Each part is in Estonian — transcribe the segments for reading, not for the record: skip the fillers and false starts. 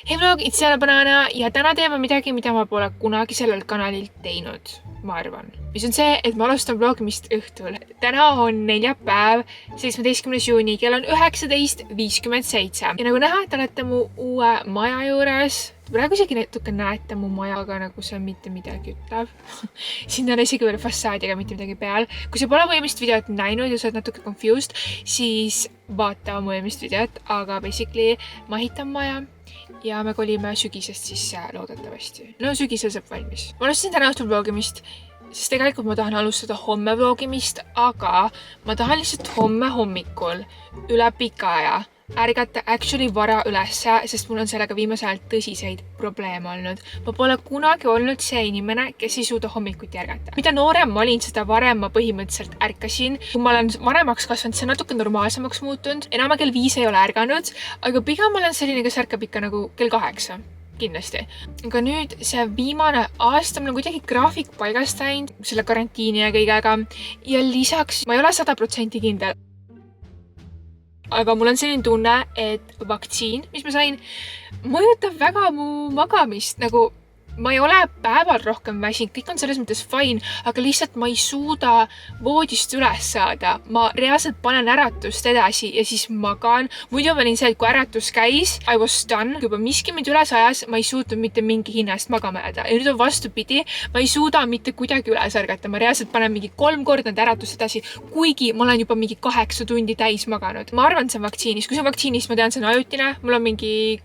Hei vlog, it's Jana Banana ja täna teeme midagi, mida ma pole kunagi sellel kanalilt teinud, ma arvan. Mis on see, et ma alustan vlogimist õhtul. Täna on neljapäev, 17. juuni, kell on 19:57. Ja nagu näha, te olete mu uue maja juures. Praegu isegi natuke näete mu majaga, nagu see mitte midagi ütlev. Siin on isegi veel fassaadiga mitte midagi peal. Kui sa pole mu eelmist videot näinud ja sa oled natuke confused, siis vaata mu eelmist videot, aga basically ma ehitan maja. Ja me kolime sügisest sisse loodetavasti. No sügisel saab valmis. Ma alustasin täna õhtul vlogimist, sest tegelikult ma tahan alustada homme vlogimist, aga ma tahan lihtsalt homme hommikul üle pika aja ärgata actually vara ülesse, sest mul on sellega viimasel ajal tõsiseid probleeme olnud. Ma pole kunagi olnud see inimene, kes ei suuda hommikuti ärgata. Mida noorem ma olin, seda varem ma põhimõtteliselt ärkasin. Kui ma olen varemaks kasvanud, see natuke normaalsemaks muutunud. Enam kell 5 ei ole ärganud, aga pigem ma olen selline, kes ärkab ikka nagu kell 8. Kindlasti. Aga nüüd see viimane aasta mul on kuidagi graafik paigast läinud selle karantiini ja kõigega. Ja lisaks ma ei ole 100% kindel. Aga mul on selline tunne, et vaktsiin, mis ma sain, mõjutab väga mu magamist. Nagu ma ei ole päeval rohkem väsinud, kõik on selles mõttes fine, aga lihtsalt ma ei suuda voodist üles saada. Ma reaalselt panen äratust edasi ja siis magan. Muidu ma olin see, et kui äratus käis, I was done. Juba miski mind üles ajas, ma ei suutnud mitte mingi hinnast magama jääda. Ja nüüd on vastupidi, ma ei suuda mitte kuidagi üles ärgata. Ma reaalselt panen mingi 3 korda äratust edasi, kuigi ma olen juba mingi 8 tundi täis maganud. Ma arvan, see on vaktsiinis. Kui see on vaktsiinis, ma tean, see on ajutine. Mul on mingi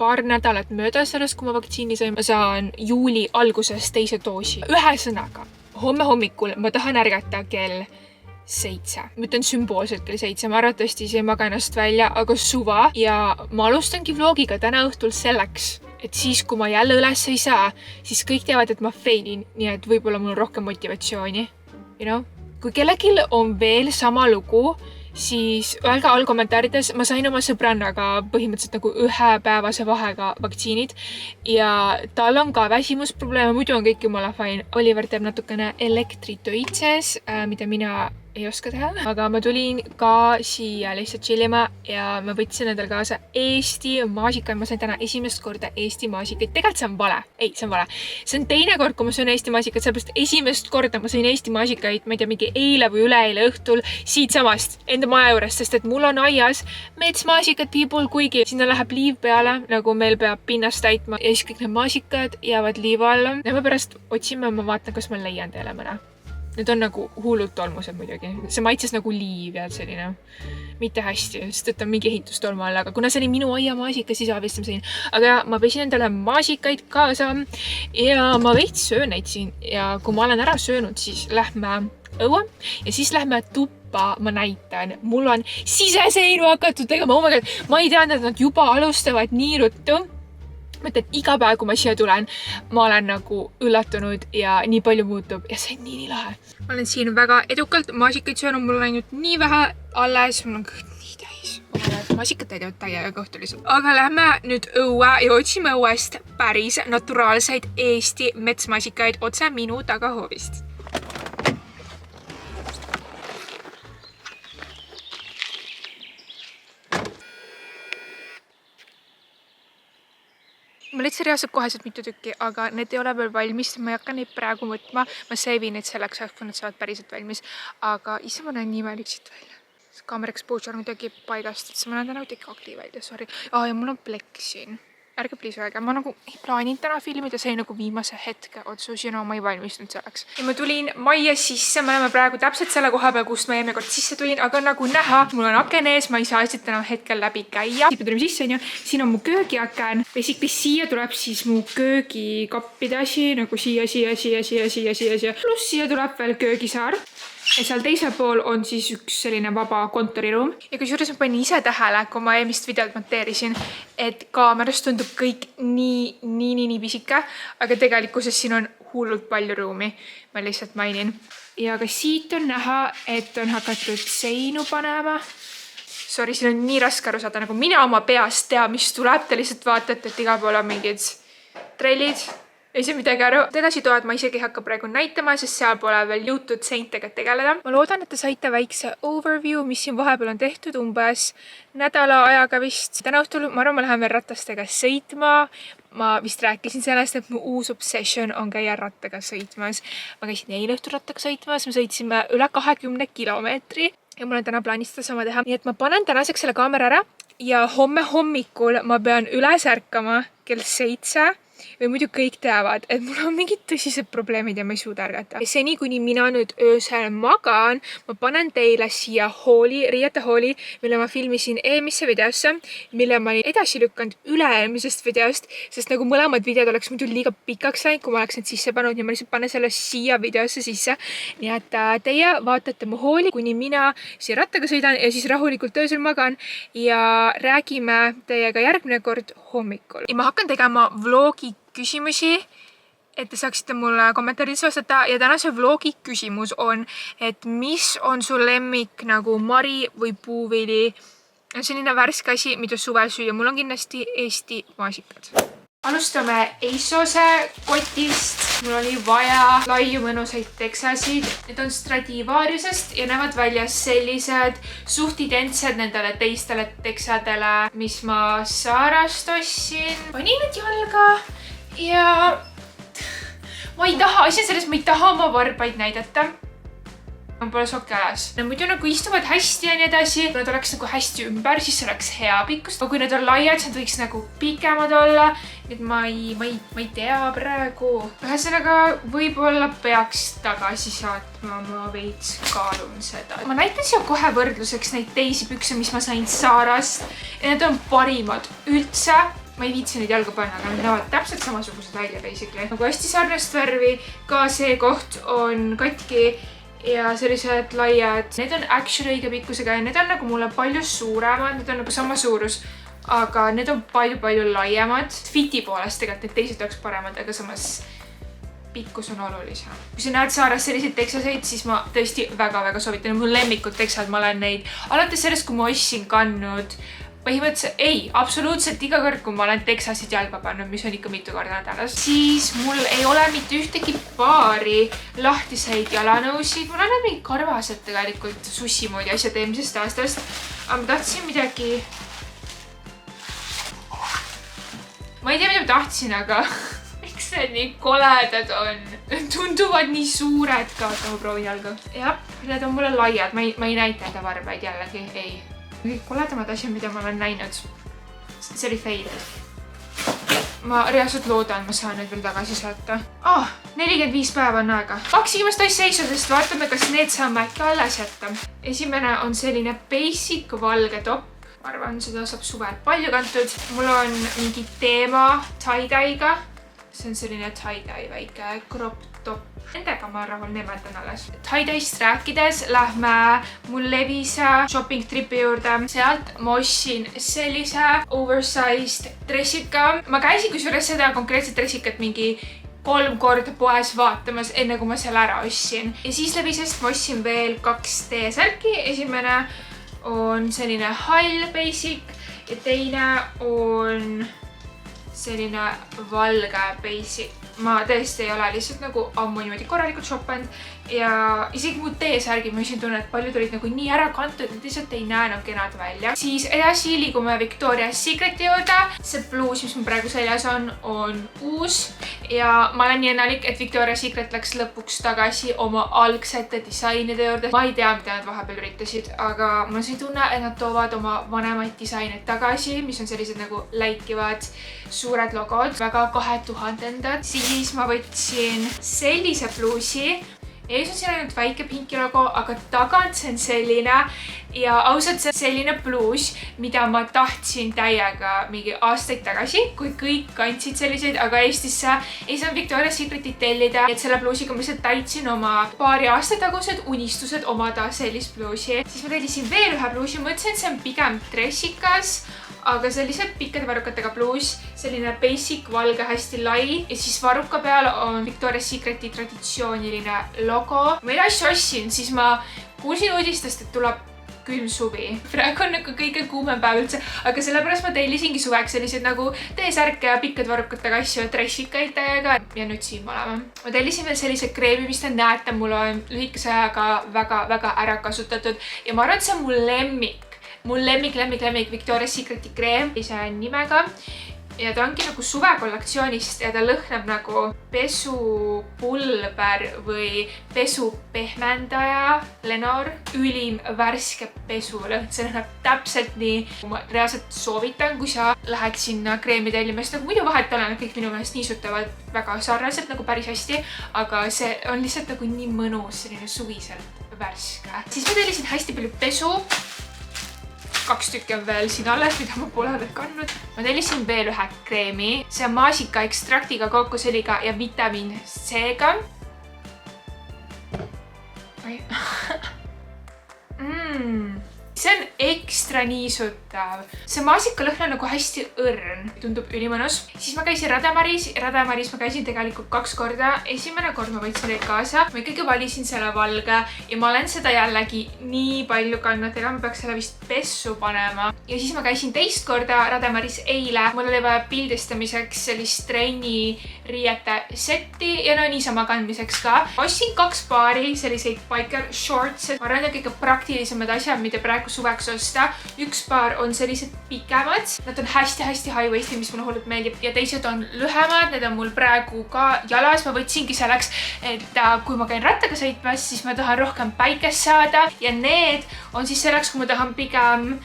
paar nädalat möödas sellest, kui ma vaktsiini sain. Ma saan juuli alguses teise doosi. Ühesõnaga, homme hommikul ma tahan ärgata kell 7. Ma ütlen sümboolselt kell 7. Ma arvatavasti ei maga ennast välja, aga suva. Ja ma alustangi vlogiga täna õhtul selleks, et siis, kui ma jälle üles ei saa, siis kõik teavad, et ma failin. Nii et võib-olla mul on rohkem motivatsiooni. You know? Kui kellelgi on veel sama lugu, siis öelge all kommentaarides, ma sain oma sõbrannaga põhimõtteliselt nagu 1 päevase vahega vaktsiinid ja tal on ka väsimusprobleeme, muidu on kõik jumala fine. Oliver teeb natukene elektritöid sees, mida mina ei oska teha, aga ma tulin ka siia lihtsalt chillima ja ma võtsin endale kaasa Eesti maasikaid. Ma sain täna esimest korda Eesti maasikaid. Tegelikult see on vale. Ei, see on vale. See on teine kord, kui ma söön Eesti maasikaid, sellepärast esimest korda ma sain Eesti maasikaid, ma ei tea, mingi eile või üleeile õhtul siit samast enda maja juures, sest et mul on aias metsmaasikad people, kuigi sinna läheb liiv peale, nagu meil peab pinnast täitma ja siis kõik need maasikad jäävad liiva alla. Ja ma pärast otsime, ma vaatan, kas ma leian teile mõne. Need on nagu hullult tolmused muidugi. See maitses nagu liiv ja selline mitte hästi, sest et on mingi ehitustolmu all, aga kuna see oli minu aiamaasika, siis abistam siin. Aga ja, ma pesin endale maasikaid kaasa ja ma veits söön neid siin ja kui ma olen ära söönud, siis lähme õue ja siis lähme tuppa, ma näitan. Mul on siseseinu hakatud tegema, oh my god, ma ei teadnud, et nad juba alustavad nii ruttu. Mõtlen, et iga päev, kui ma siia tulen, ma olen nagu üllatunud ja nii palju muutub ja see on nii lahe. Ma olen siin väga edukalt maasikaid söönud, mul on ainult nii vähe alles, mul on kõik nii täis. Maasikad täidavad täiega õhtuliselt. Aga lähme nüüd õue ja otsime õuest päris naturaalseid Eesti metsmaasikaid otse minu tagahoovist. Ma leidsin reaalselt koheselt mitu tükki, aga need ei ole veel valmis. Ma ei hakka neid praegu võtma. Ma seevin neid selleks, kui nad saavad päriselt valmis. Aga ise ma näen nii imelik siit välja. Kaamera exposure on midagi paigast. Ma näen täna kuidagi kakli välja, sorry. Ja mul on plekk siin. Ärge please öelda, ma nagu ei plaanin täna filmida, see nagu viimase hetke otsus ja ma ei valmistunud selleks. Ja ma tulin majja sisse, me oleme praegu täpselt selle koha peal, kust ma eelmine kord sisse tulin, aga nagu näha, mul on aken ees, ma ei saa siit enam hetkel läbi käia. Siit me tulime sisse, siin on mu köögiaken. Basically siia tuleb siis mu köögikappide asi, nagu siia. Plus siia tuleb veel köögisaar. Ja seal teisel pool on siis üks selline vaba kontoriruum. Ja kusjuures ma panin ise tähele, kui ma eelmist videot monteerisin, et kaamerast tundub kõik nii pisike, aga tegelikkuses siin on hullult palju ruumi. Ma lihtsalt mainin. Ja ka siit on näha, et on hakatud seinu panema. Sorry, siin on nii raske aru saada, nagu mina oma peast tea, mis tuleb. Te lihtsalt vaatate, et igal pool on mingid trellid. ei saa midagi aru. Edasitoad ma isegi ei hakka praegu näitama, sest seal pole veel jõutud seintega tegeleda. Ma loodan, et te saite väikse overview, mis siin vahepeal on tehtud umbes nädala ajaga vist. Täna õhtul ma arvan, ma lähen veel ratastega sõitma. Ma vist rääkisin sellest, et mu uus obsession on käia rattaga sõitmas. Ma käisin eile õhtul rattaga sõitmas, me sõitsime üle 20 kilomeetri ja mul on täna plaanis seda sama teha. Nii et ma panen tänaseks selle kaamera ära ja homme hommikul ma pean üles ärkama kell 7 või muidu kõik teavad, et mul on mingid tõsised probleemid ja ma ei suuda ärgata. Ja seni, kuni mina nüüd öösel magan, ma panen teile siia riiete hooli, mille ma filmisin eelmisse videosse, mille ma olin edasi lükanud üle-eelmisest videost, sest nagu mõlemad videod oleks muidu liiga pikaks läinud, kui ma oleks need sisse pannud ja ma lihtsalt panen selle siia videosse sisse. Nii et teie vaatate mu hooli, kuni mina siia rattaga sõidan ja siis rahulikult öösel magan ja räägime teiega järgmine kord hommikul. Ja ma hakkan tegema vlogi küsimusi, et te saaksite mulle kommentaarides vastata ja tänase vlogi küsimus on, et mis on su lemmik nagu mari või puuvili? Selline värske asi, mida suvel süüa. Mul on kindlasti Eesti maasikad. Alustame Eisose kotist. Mul oli vaja laiu mõnusaid teksasid. Need on Stradivariusest ja näevad välja sellised suht identsed nendele teistele teksadele, mis ma Sarast ostsin. Panin need jalga ja ma ei taha, asi on selles, ma ei taha oma varbaid näidata. Ma pole sokke alas. Nad muidu nagu istuvad hästi ja nii edasi. Kui nad oleks nagu hästi ümber, siis see oleks hea pikkus. Aga kui need on laiad, siis nad võiks nagu pikemad olla. Nii et ma ei tea praegu. Ühesõnaga, võib-olla peaks tagasi saatma. Ma veits kaalun seda. Ma näitan siia kohe võrdluseks neid teisi pükse, mis ma sain Sarast. Ja need on parimad üldse. Ma ei viitsi neid jalga panna, aga need näevad täpselt samasugused välja basically. Nagu hästi sarnast värvi. Ka see koht on katki. Ja sellised laiad, need on actually õige pikkusega ja need on nagu mulle palju suuremad, need on nagu sama suurus, aga need on palju laiemad. Fiti poolest tegelikult need teised oleks paremad, aga samas pikkus on olulisem. Kui sa näed Saaras selliseid teksaseid, siis ma tõesti väga soovitan. Mul lemmikud teksad, ma olen neid alates sellest, kui ma ostsin kannud põhimõtteliselt absoluutselt iga kord, kui ma olen teksasid jalga pannud, mis on ikka mitu korda nädalas, siis mul ei ole mitte ühtegi paari lahtiseid jalanõusid. Mul on need mingid karvased tegelikult sussi moodi asjad eelmisest aastast, aga ma tahtsin midagi. Ma ei tea, mida ma tahtsin, aga miks need nii koledad on? Tunduvad nii suured ka, et ma proovin jalga. Jah, need on mulle laiad, ma ei näita enda varbaid jällegi, ei. Kõik koledamad asjad, mida ma olen näinud. See oli fail. Ma reaalselt loodan, ma saan nüüd veel tagasi saata. 45 päeva on aega. 2 viimast asja Eisosest, vaatame, kas need saame äkki alles jätta. Esimene on selline basic valge topp. Ma arvan, seda saab suvel palju kantud. Mul on mingi teema tie-dye'ga. See on selline tie-dye väike crop top. Nendega ma rahul nemeldan alles. Tie-dye'st rääkides lähme mul levise shopping tripi juurde. Sealt ma ostsin sellise oversized dressika. Ma käisin kusjuures seda konkreetset dressikat mingi 3 korda poes vaatamas, enne kui ma selle ära ostsin. Ja siis levisest ma ostsin veel 2 T-särki. Esimene on selline hall basic ja teine on selline valge basic. Ma tõesti ei ole lihtsalt nagu ammu niimoodi korralikult shoppanud ja isegi mu T-särgid ma tunnen, et paljud olid nagu nii ära kantud, et lihtsalt ei näe enam kenad välja. Siis edasi liigume Victoria's Secreti juurde. See bluus, mis mul praegu seljas on uus ja ma olen nii õnnelik, et Victoria's Secret läks lõpuks tagasi oma algsete disainide juurde. Ma ei tea, mida nad vahepeal üritasid, aga mul on see tunne, et nad toovad oma vanemaid disaine tagasi, mis on sellised nagu läikivad suured logod, väga 2000-ndad. Siis ma võtsin sellise bluusi. Ees on siin ainult väike pinki logo, aga tagant see on selline ja ausalt see on selline bluus, mida ma tahtsin täiega mingi aastaid tagasi, kui kõik kandsid selliseid, aga Eestisse ei saanud Victoria's Secretit tellida. Et selle bluusiga ma lihtsalt täitsin oma paari aasta tagused unistused omada sellist bluusi. Siis ma tellisin veel ühe bluusi, mõtlesin, et see on pigem dressikas, aga see on lihtsalt pikkade varrukatega bluus, selline basic valge, hästi lai ja siis varruka peal on Victoria's Secreti traditsiooniline logo. Ma neid asju ostsin, siis ma kuulsin uudistest, et tuleb külm suvi. Praegu on nagu kõige kuumem päev üldse, aga sellepärast ma tellisingi suveks sellised nagu T-särke ja pikkad varrukatega asju, dressikaid täiega ja nüüd siin me oleme. Ma tellisin veel sellise kreemi, mis te näete, mul on lühikese ajaga väga ära kasutatud ja ma arvan, et see on mu lemmik Victoria's Secreti kreem ise nimega. Ja ta ongi nagu suvekollektsioonist ja ta lõhnab nagu pesupulber või pesupehmendaja Lenor. Ülim värske pesulõhn, see lõhnab täpselt nii. Ma reaalselt soovitan, kui sa lähed sinna kreemi tellimast, nagu muidu vahet olen, kõik minu meelest niisutavad väga sarnaselt nagu päris hästi, aga see on lihtsalt nagu nii mõnus, selline suviselt värske. Siis ma tellisin hästi palju pesu. 2 tükki on veel siin alles, mida ma pole veel kandnud. Ma tellisin veel ühe kreemi. See on maasika ekstraktiga, kookosõliga ja vitamiin C-ga. See on ekstra niisutav. See maasikalõhn on nagu hästi õrn. Tundub ülimõnus. Siis ma käisin Rademaris. Rademaris ma käisin tegelikult 2 korda. Esimene kord ma võtsin neid kaasa. Ma ikkagi valisin selle valge ja ma olen seda jällegi nii palju kandnud. Ega ma peaks selle vist pessu panema. Ja siis ma käisin teist korda Rademaris eile. Mul oli vaja pildistamiseks sellist trenni riiete setti ja no niisama kandmiseks ka. Ma ostsin 2 paari selliseid biker shorts. Ma arvan, et kõige praktilisemad asjad, mida praegu suveks osta. 1 paar on sellised pikemad. Nad on hästi high-waisted, mis mulle hullult meeldib. Ja teised on lühemad. Need on mul praegu ka jalas. Ma võtsingi selleks, et kui ma käin rattaga sõitmas, siis ma tahan rohkem päikest saada. Ja need on siis selleks, kui ma tahan pigem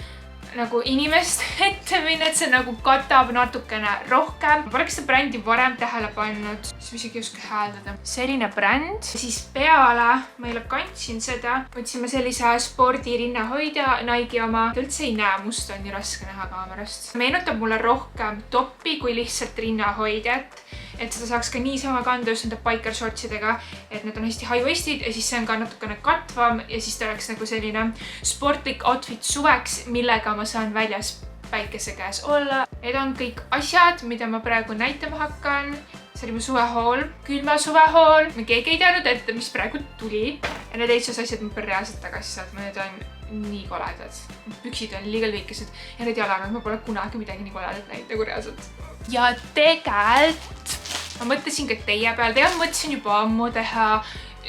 nagu inimest ette minna, et see nagu katab natukene rohkem. Ma poleks seda brändi varem tähele pannud, siis ma isegi ei oska hääldada. Selline bränd. Siis peale ma eile kandsin seda. Võtsime sellise spordi rinnahoidja, Nike oma. Üldse ei näe, must on nii raske näha kaamerast. Meenutab mulle rohkem toppi kui lihtsalt rinnahoidjat. Et seda saaks ka niisama kanda just nende biker shortsidega, et need on hästi high-waisted ja siis see on ka natukene katvam ja siis ta oleks nagu selline sportlik outfit suveks, millega ma saan väljas päikese käes olla. Need on kõik asjad, mida ma praegu näitama hakkan. See oli mu suvehaul, külma suvehaul. Me keegi ei teadnud ette, mis praegu tuli. Ja need eitsus asjad ma pean reaalselt tagasi saatma. Need on nii koledad. Püksid on liiga lühikesed ja need jalad, ma pole kunagi midagi nii koledat näinud nagu reaalselt. Ja tegelikult ma mõtlesin ka teie peal. Tegelikult mõtlesin juba ammu teha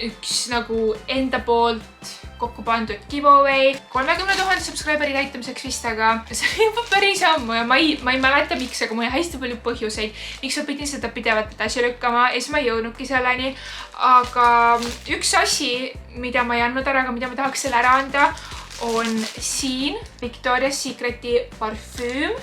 üks nagu enda poolt kokku pandud giveaway 30 000 subscriberi täitamiseks vist, aga see on juba päris ammu ja ma ei mäleta miks, aga mul on hästi palju põhjuseid, miks ma pidin seda pidevalt edasi lükkama ja siis ma ei jõudnudki selleni. Aga üks asi, mida ma ei andnud ära, aga mida ma tahaks selle ära anda, on siin Victoria's Secreti parfüüm.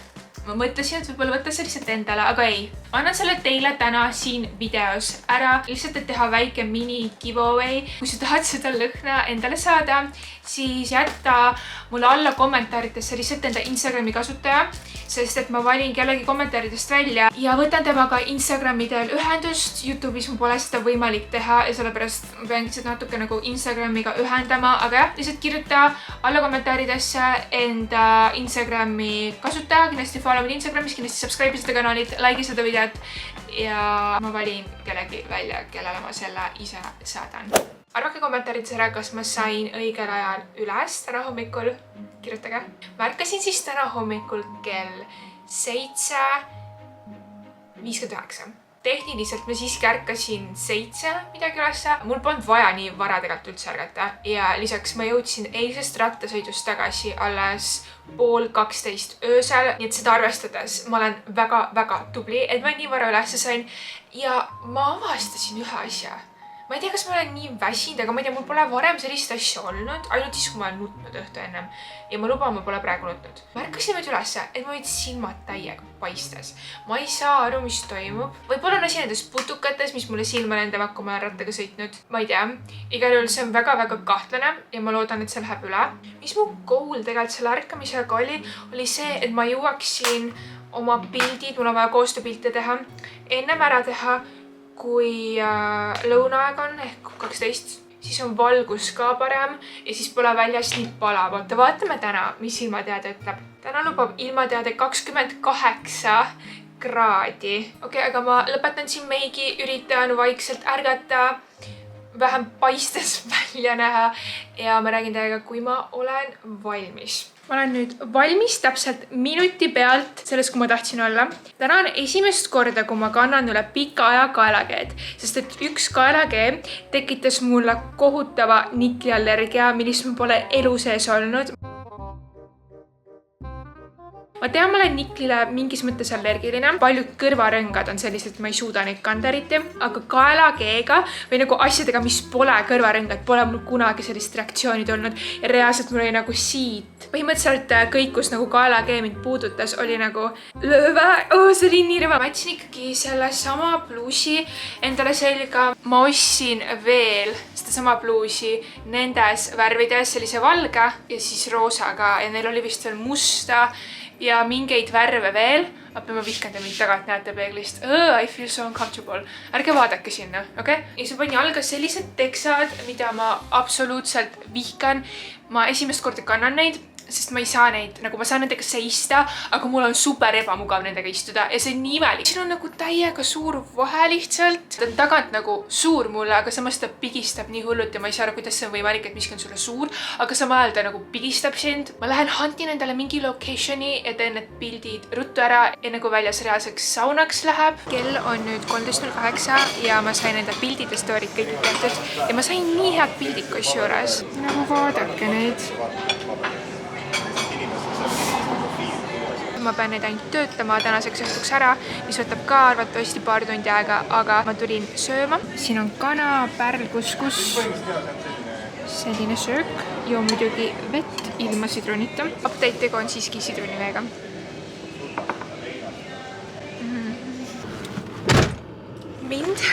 Ma mõtlesin, et võib-olla võtta see lihtsalt endale, aga ei. Ma annan selle teile täna siin videos ära, lihtsalt et teha väike mini giveaway. Kui sa tahad seda lõhna endale saada, siis jätta mulle alla kommentaaridesse lihtsalt enda Instagrami kasutaja, sest et ma valin kellegi kommentaaridest välja ja võtan temaga Instagramidel ühendust. YouTube'is mul pole seda võimalik teha ja sellepärast ma pean lihtsalt natuke nagu Instagramiga ühendama, aga jah, lihtsalt kirjuta alla kommentaaridesse enda Instagrami kasutaja, kindlasti follow mind Instagramis, kindlasti subscribe seda kanalit, like seda videot ja ma valin kellegi välja, kellele ma selle ise saadan. Arvake kommentaarides ära, kas ma sain õigel ajal üles täna hommikul. Kirjutage. Ma ärkasin siis täna hommikul kell 7:59. Tehniliselt ma siiski ärkasin 7 midagi ülesse. Mul polnud vaja nii vara tegelikult üldse ärgata. Ja lisaks ma jõudsin eilsest rattasõidust tagasi alles 11:30 öösel. Nii et seda arvestades ma olen väga tubli, et ma nii vara ülesse sain. Ja ma avastasin ühe asja. Ma ei tea, kas ma olen nii väsinud, aga ma ei tea, mul pole varem sellist asja olnud, ainult siis, kui ma olen nutnud õhtu ennem. Ja ma luban, ma pole praegu nutnud. Ma ärkasin nüüd ülesse, et ma võid silmad täiega paistes. Ma ei saa aru, mis toimub. Võib-olla on asi nendes putukates, mis mulle silma lendavad, kui ma olen rattaga sõitnud. Ma ei tea. Igal juhul see on väga kahtlane ja ma loodan, et see läheb üle. Mis mu goal tegelikult selle ärkamisega oli see, et ma jõuaksin oma pildid, mul on vaja koostööpilte teha, ennem ära teha, kui lõunaaeg on ehk 12, siis on valgus ka parem ja siis pole väljas nii palav. Vaatame täna, mis ilmateade ütleb. Täna lubab ilmateade 28 kraadi. Okei, aga ma lõpetan siin meigi, üritan vaikselt ärgata. vähem paistes välja näha ja ma räägin teiega, kui ma olen valmis. Ma olen nüüd valmis täpselt minuti pealt sellest, kui ma tahtsin olla. Täna on esimest korda, kui ma kannan üle pika aja kaelakeed, sest et üks kaelakee tekitas mulle kohutava nikliallergia, millist ma pole elu sees olnud. Ma tean, ma olen niklile mingis mõttes allergiline. Paljud kõrvarõngad on sellised, et ma ei suuda neid kanda eriti, aga kaelakeega või nagu asjadega, mis pole kõrvarõngad, pole mul kunagi sellist reaktsiooni tulnud ja reaalselt mul oli nagu siit. Põhimõtteliselt kõik, kus nagu kaelakee mind puudutas, oli nagu lööve. See oli nii rõve. Ma jätsin ikkagi selle sama pluusi endale selga. Ma ostsin veel sedasama pluusi nendes värvides, sellise valge ja siis roosaga ja neil oli vist veel musta ja mingeid värve veel. Appi ma vihkan te mind tagant näete peeglist. I feel so uncomfortable. Ärge vaadake sinna, okei? Ja see pani algas sellised teksad, mida ma absoluutselt vihkan. Ma esimest korda kannan neid, sest ma ei saa neid, nagu ma saan nendega seista, aga mul on super ebamugav nendega istuda ja see on nii imelik. Siin on nagu täiega suur vahe lihtsalt. Ta on tagant nagu suur mulle, aga samas ta pigistab nii hullult ja ma ei saa aru, kuidas see on võimalik, et miski on sulle suur, aga samal ajal ta nagu pigistab sind. Ma lähen hantin endale mingi locationi ja teen need pildid ruttu ära, enne kui väljas reaalseks saunaks läheb. Kell on nüüd 13.08 ja ma sain enda pildid ja story'd kõik tehtud ja ma sain nii head pildid kusjuures. Nagu vaadake neid. Ma pean neid ainult töötama tänaseks õhtuks ära, mis võtab ka arvatavasti paar tundi aega, aga ma tulin sööma. Siin on kana, pärlkuskus, selline söök ja muidugi vett ilma sidrunita. Update'iga on siiski sidruniveega. Mind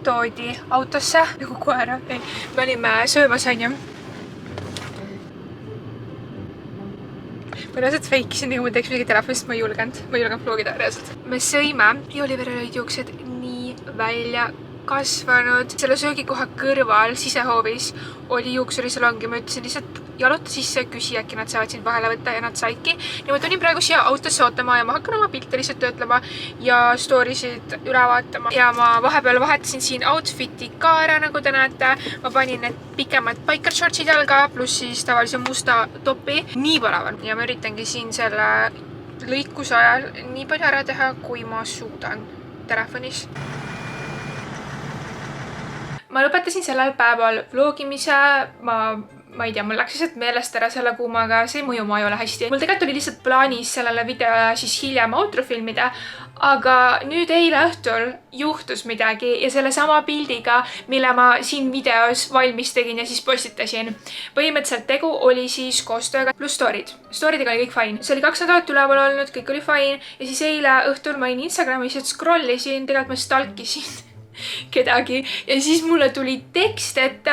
toodi autosse nagu koera. Me olime söömas, onju. Ma reaalselt feikisin, nagu ma teeks midagi telefonist, ma ei julgenud vlogida reaalselt. Me sõime ja Oliveril olid juuksed nii välja kasvanud. Selle söögikoha kõrval sisehoovis oli juuksurisalong ja ma ütlesin lihtsalt jaluta sisse, küsi äkki nad saavad sind vahele võtta ja nad saidki. Ja ma tulin praegu siia autosse ootama ja ma hakkan oma pilte lihtsalt töötlema ja story'sid üle vaatama. Ja ma vahepeal vahetasin siin outfit'i ka ära, nagu te näete. Ma panin need pikemad biker shortsid jalga, pluss siis tavalise musta topi. Nii põlevan. Ja ma üritangi siin selle lõikuse ajal nii palju ära teha, kui ma suudan telefonis. Ma lõpetasin sellel päeval vlogimise. Ma ei tea, mul läks lihtsalt meelest ära selle kuumaga, see ei mõju ma ei ole hästi. Mul tegelikult oli lihtsalt plaanis sellele videole siis hiljem outro filmida, aga nüüd eile õhtul juhtus midagi ja selle sama pildiga, mille ma siin videos valmis tegin ja siis postitasin. Põhimõtteliselt tegu oli siis koostööga pluss story'd. Story'dega oli kõik fine. See oli 2 nädalat üleval olnud, kõik oli fine ja siis eile õhtul ma olin Instagramis, et scrollisin, tegelikult ma stalkisin kedagi ja siis mulle tuli tekst, et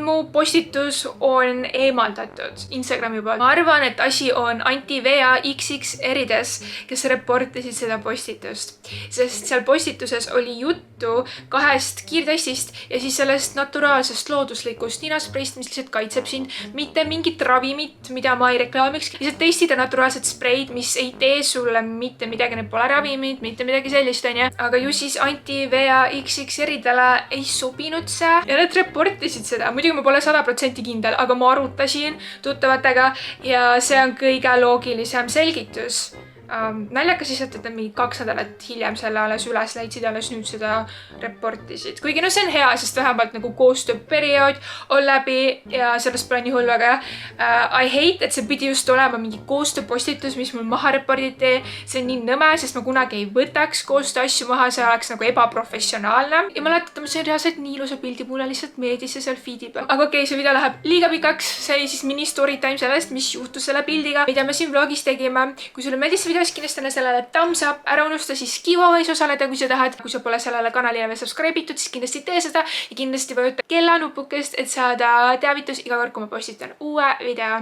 mu postitus on eemaldatud Instagrami poolt. Ma arvan, et asi on Anti Vea XX erides, kes reportisid seda postitust, sest seal postituses oli juttu 2 kiirtestist ja siis sellest naturaalsest looduslikust ninaspreist, mis lihtsalt kaitseb sind, mitte mingit ravimit, mida ma ei reklaamiks. Lihtsalt testida naturaalset spreid, mis ei tee sulle mitte midagi, need pole ravimid, mitte midagi sellist, onju. Aga ju siis Anti Vea XX eridele ei sobinud see ja nad reportisid seda. Muidugi ma pole 100% kindel, aga ma arutasin tuttavatega ja see on kõige loogilisem selgitus. Naljakas lihtsalt, et nad mingi 2 nädalat hiljem selle alles üles leidsid ja alles nüüd seda reportisid. Kuigi see on hea, sest vähemalt nagu koostööperiood on läbi ja sellest pole nii hullu, aga I hate, et see pidi just olema mingi koostööpostitus, mis mul maha reportiti. See on nii nõme, sest ma kunagi ei võtaks koostööasju maha, see oleks nagu ebaprofessionaalne. Ja ma mäletan, ma sain reaalselt nii ilusa pildi, mulle lihtsalt meeldis see seal feed'i peal. Aga okei, see video läheb liiga pikaks. See oli siis mini story time sellest, mis juhtus selle pildiga, mida me siin vlogis tegime. Kui sulle meeldis see video, siis kindlasti anna sellele thumbs up, ära unusta siis giveaway's osaleda, kui sa tahad. Kui sa pole sellele kanalile veel subscribe itud, siis kindlasti tee seda ja kindlasti vajuta kellanupukest, et saada teavitus iga kord, kui ma postitan uue video.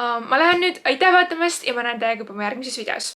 Ma lähen nüüd, aitäh vaatamast ja ma näen teiega juba järgmises videos.